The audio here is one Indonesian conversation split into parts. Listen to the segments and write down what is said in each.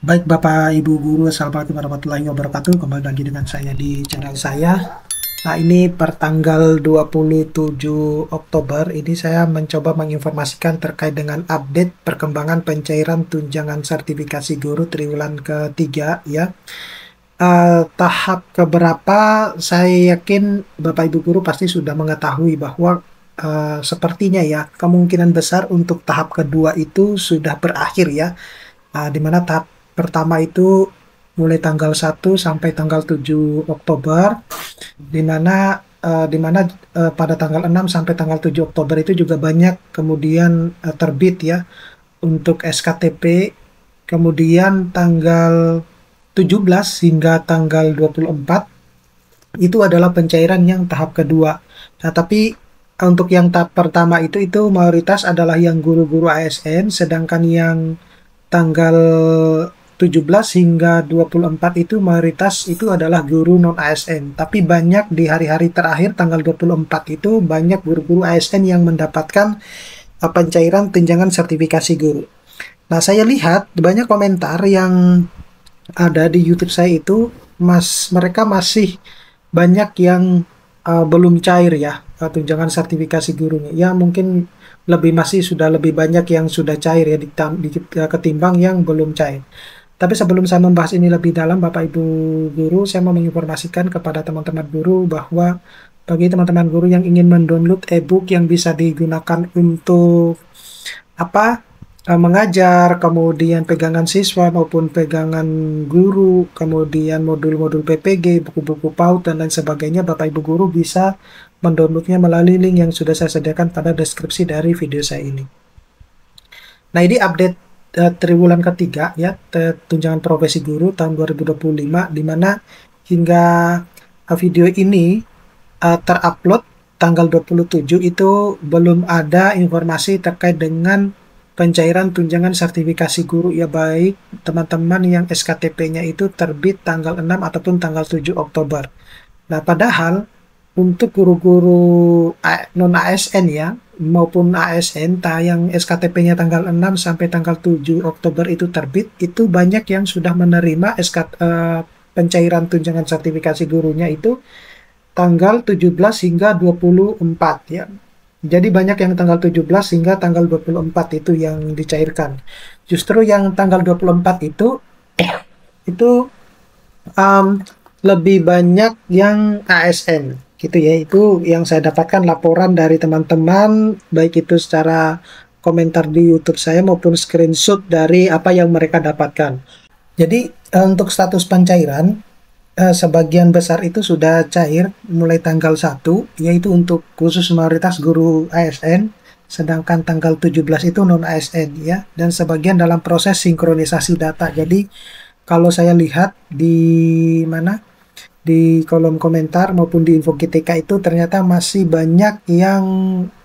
Baik Bapak Ibu Guru, Assalamualaikum warahmatullahi wabarakatuh. Kembali lagi dengan saya di channel saya. Nah, ini per tanggal 27 Oktober ini saya mencoba menginformasikan terkait dengan update perkembangan pencairan tunjangan sertifikasi guru triwulan ketiga ya. Tahap keberapa saya yakin Bapak Ibu Guru pasti sudah mengetahui bahwa sepertinya ya kemungkinan besar untuk tahap kedua itu sudah berakhir ya. Di mana tahap pertama itu mulai tanggal 1 sampai tanggal 7 Oktober, di mana pada tanggal 6 sampai tanggal 7 Oktober itu juga banyak kemudian terbit ya untuk SKTP, kemudian tanggal 17 hingga tanggal 24 itu adalah pencairan yang tahap kedua. Nah, tapi untuk yang tahap pertama itu mayoritas adalah yang guru-guru ASN, sedangkan yang tanggal 17 hingga 24 itu mayoritas itu adalah guru non ASN. Tapi banyak di hari-hari terakhir tanggal 24 itu banyak guru-guru ASN yang mendapatkan pencairan tunjangan sertifikasi guru. Nah, saya lihat banyak komentar yang ada di YouTube saya itu, mereka masih banyak yang belum cair ya tunjangan sertifikasi gurunya. Ya mungkin sudah lebih banyak yang sudah cair ya ketimbang yang belum cair. Tapi sebelum saya membahas ini lebih dalam, Bapak Ibu Guru, saya mau menginformasikan kepada teman-teman guru bahwa bagi teman-teman guru yang ingin mendownload e-book yang bisa digunakan untuk mengajar, kemudian pegangan siswa maupun pegangan guru, kemudian modul-modul PPG, buku-buku PAUD, dan lain sebagainya, Bapak Ibu Guru bisa mendownloadnya melalui link yang sudah saya sediakan pada deskripsi dari video saya ini. Nah, ini update triwulan ketiga ya, tunjangan profesi guru tahun 2025, di mana hingga video ini terupload tanggal 27 itu belum ada informasi terkait dengan pencairan tunjangan sertifikasi guru ya, baik teman-teman yang SKTP-nya itu terbit tanggal 6 ataupun tanggal 7 Oktober. Nah, padahal untuk guru-guru non ASN ya maupun ASN yang SKTP-nya tanggal 6 sampai tanggal 7 Oktober itu terbit, itu banyak yang sudah menerima pencairan tunjangan sertifikasi gurunya itu tanggal 17 hingga 24 ya. Jadi banyak yang tanggal 17 hingga tanggal 24 itu yang dicairkan. Justru yang tanggal 24 itu lebih banyak yang ASN gitu ya. Itu yang saya dapatkan laporan dari teman-teman, baik itu secara komentar di YouTube saya maupun screenshot dari apa yang mereka dapatkan. Jadi untuk status pencairan sebagian besar itu sudah cair mulai tanggal 1, yaitu untuk khusus mayoritas guru ASN, sedangkan tanggal 17 itu non ASN ya, dan sebagian dalam proses sinkronisasi data. Jadi kalau saya lihat di kolom komentar maupun di info GTK itu ternyata masih banyak yang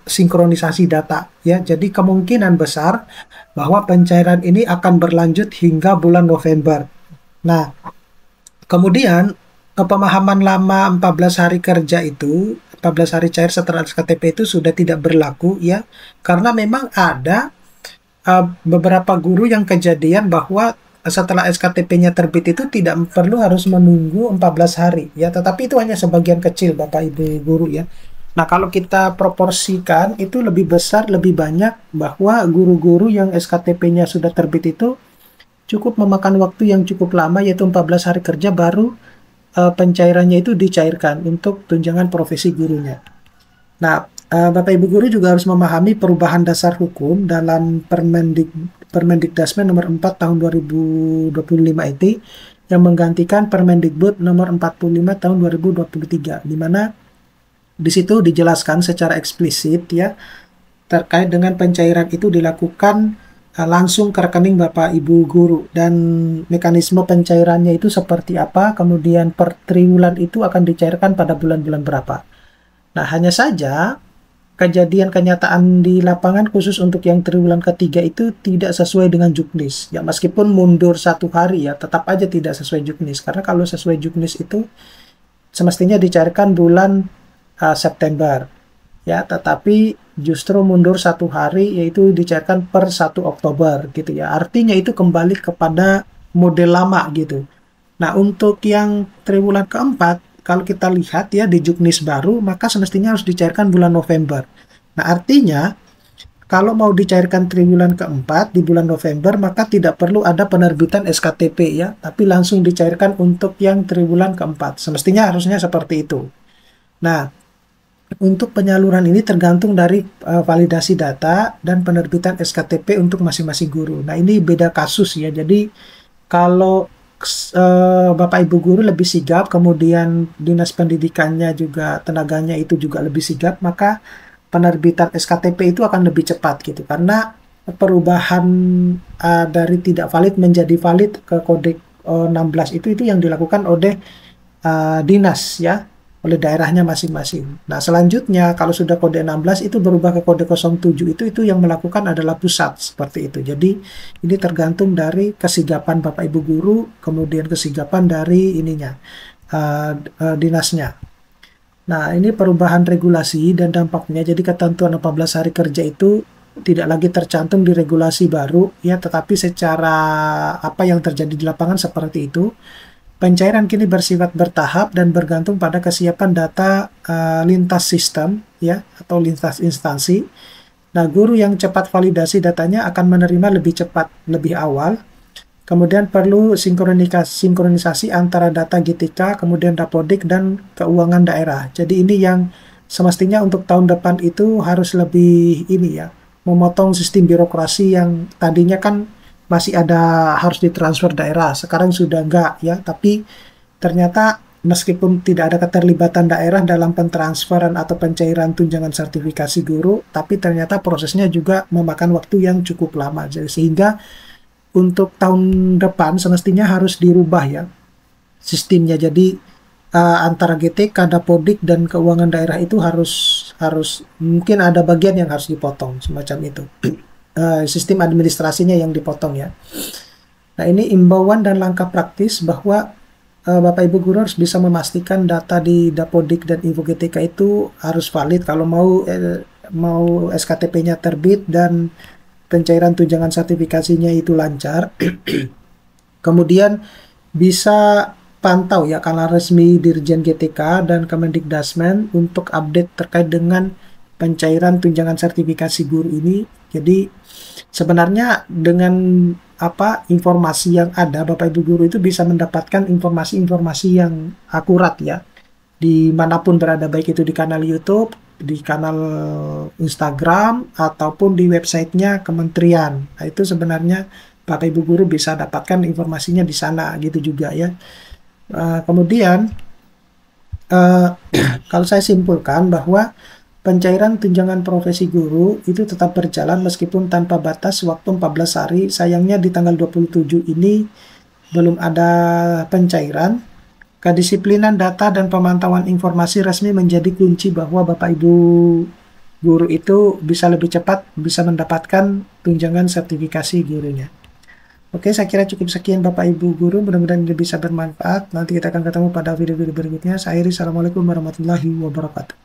sinkronisasi data ya. Jadi kemungkinan besar bahwa pencairan ini akan berlanjut hingga bulan November. Nah, kemudian pemahaman lama 14 hari kerja itu, 14 hari cair setelah SKTP itu sudah tidak berlaku ya, karena memang ada beberapa guru yang kejadian bahwa setelah SKTP-nya terbit itu tidak perlu harus menunggu 14 hari ya, tetapi itu hanya sebagian kecil Bapak Ibu Guru ya. Nah, kalau kita proporsikan itu lebih besar, lebih banyak bahwa guru-guru yang SKTP-nya sudah terbit itu cukup memakan waktu yang cukup lama, yaitu 14 hari kerja baru pencairannya itu dicairkan untuk tunjangan profesi gurunya. Nah, Bapak Ibu Guru juga harus memahami perubahan dasar hukum dalam Permendikdasmen nomor 4 tahun 2025 itu yang menggantikan Permendikbud nomor 45 tahun 2023, di mana di situ dijelaskan secara eksplisit ya terkait dengan pencairan itu dilakukan langsung ke rekening Bapak Ibu Guru, dan mekanisme pencairannya itu seperti apa, kemudian per triwulan itu akan dicairkan pada bulan-bulan berapa. Nah, hanya saja kejadian kenyataan di lapangan khusus untuk yang triwulan ketiga itu tidak sesuai dengan juknis ya, meskipun mundur 1 hari ya, tetap aja tidak sesuai juknis, karena kalau sesuai juknis itu semestinya dicairkan bulan September ya, tetapi justru mundur 1 hari, yaitu dicairkan per 1 Oktober gitu ya. Artinya itu kembali kepada model lama gitu. Nah, untuk yang triwulan keempat, kalau kita lihat ya di Juknis baru, maka semestinya harus dicairkan bulan November. Nah, artinya kalau mau dicairkan triwulan keempat di bulan November, maka tidak perlu ada penerbitan SKTP ya, tapi langsung dicairkan untuk yang triwulan keempat. Semestinya harusnya seperti itu. Nah, untuk penyaluran ini tergantung dari validasi data dan penerbitan SKTP untuk masing-masing guru. Nah, ini beda kasus ya. Jadi, kalau Bapak Ibu guru lebih sigap, kemudian dinas pendidikannya juga tenaganya itu juga lebih sigap, maka penerbitan SKTP itu akan lebih cepat gitu. Karena perubahan dari tidak valid menjadi valid ke kode 16 itu yang dilakukan oleh dinas ya, oleh daerahnya masing-masing. Nah, selanjutnya kalau sudah kode 16 itu berubah ke kode 07 itu yang melakukan adalah pusat seperti itu. Jadi ini tergantung dari kesigapan Bapak Ibu guru, kemudian kesigapan dari ininya dinasnya. Nah, ini perubahan regulasi dan dampaknya. Jadi ketentuan 14 hari kerja itu tidak lagi tercantum di regulasi baru ya, tetapi secara apa yang terjadi di lapangan seperti itu. Pencairan kini bersifat bertahap dan bergantung pada kesiapan data lintas sistem ya atau lintas instansi. Nah, guru yang cepat validasi datanya akan menerima lebih cepat, lebih awal. Kemudian perlu sinkronisasi antara data GTK, kemudian Dapodik dan keuangan daerah. Jadi ini yang semestinya untuk tahun depan itu harus lebih ini ya, memotong sistem birokrasi yang tadinya kan masih ada harus ditransfer daerah, sekarang sudah enggak ya, tapi ternyata meskipun tidak ada keterlibatan daerah dalam pentransferan atau pencairan tunjangan sertifikasi guru, tapi ternyata prosesnya juga memakan waktu yang cukup lama. Jadi, sehingga untuk tahun depan semestinya harus dirubah ya sistemnya. Jadi antara GTK, Dapodik dan keuangan daerah itu harus mungkin ada bagian yang harus dipotong semacam itu. Sistem administrasinya yang dipotong ya. Nah, ini imbauan dan langkah praktis bahwa Bapak Ibu guru harus bisa memastikan data di Dapodik dan Info GTK itu harus valid kalau mau SKTP-nya terbit dan pencairan tunjangan sertifikasinya itu lancar. Kemudian bisa pantau ya kanal resmi Dirjen GTK dan Kemendikdasmen untuk update terkait dengan pencairan tunjangan sertifikasi guru ini. Jadi sebenarnya dengan informasi yang ada, Bapak Ibu guru itu bisa mendapatkan informasi-informasi yang akurat ya, dimanapun berada, baik itu di kanal YouTube, di kanal Instagram, ataupun di websitenya kementerian. Nah, itu sebenarnya Bapak Ibu guru bisa dapatkan informasinya di sana gitu juga ya. Kemudian kalau saya simpulkan bahwa pencairan tunjangan profesi guru itu tetap berjalan meskipun tanpa batas waktu 14 hari. Sayangnya di tanggal 27 ini belum ada pencairan. Kedisiplinan data dan pemantauan informasi resmi menjadi kunci bahwa Bapak Ibu guru itu bisa lebih cepat bisa mendapatkan tunjangan sertifikasi gurunya. Oke, saya kira cukup sekian Bapak Ibu guru, mudah-mudahan ini bisa bermanfaat. Nanti kita akan ketemu pada video-video berikutnya. Saya Iri, Assalamualaikum warahmatullahi wabarakatuh.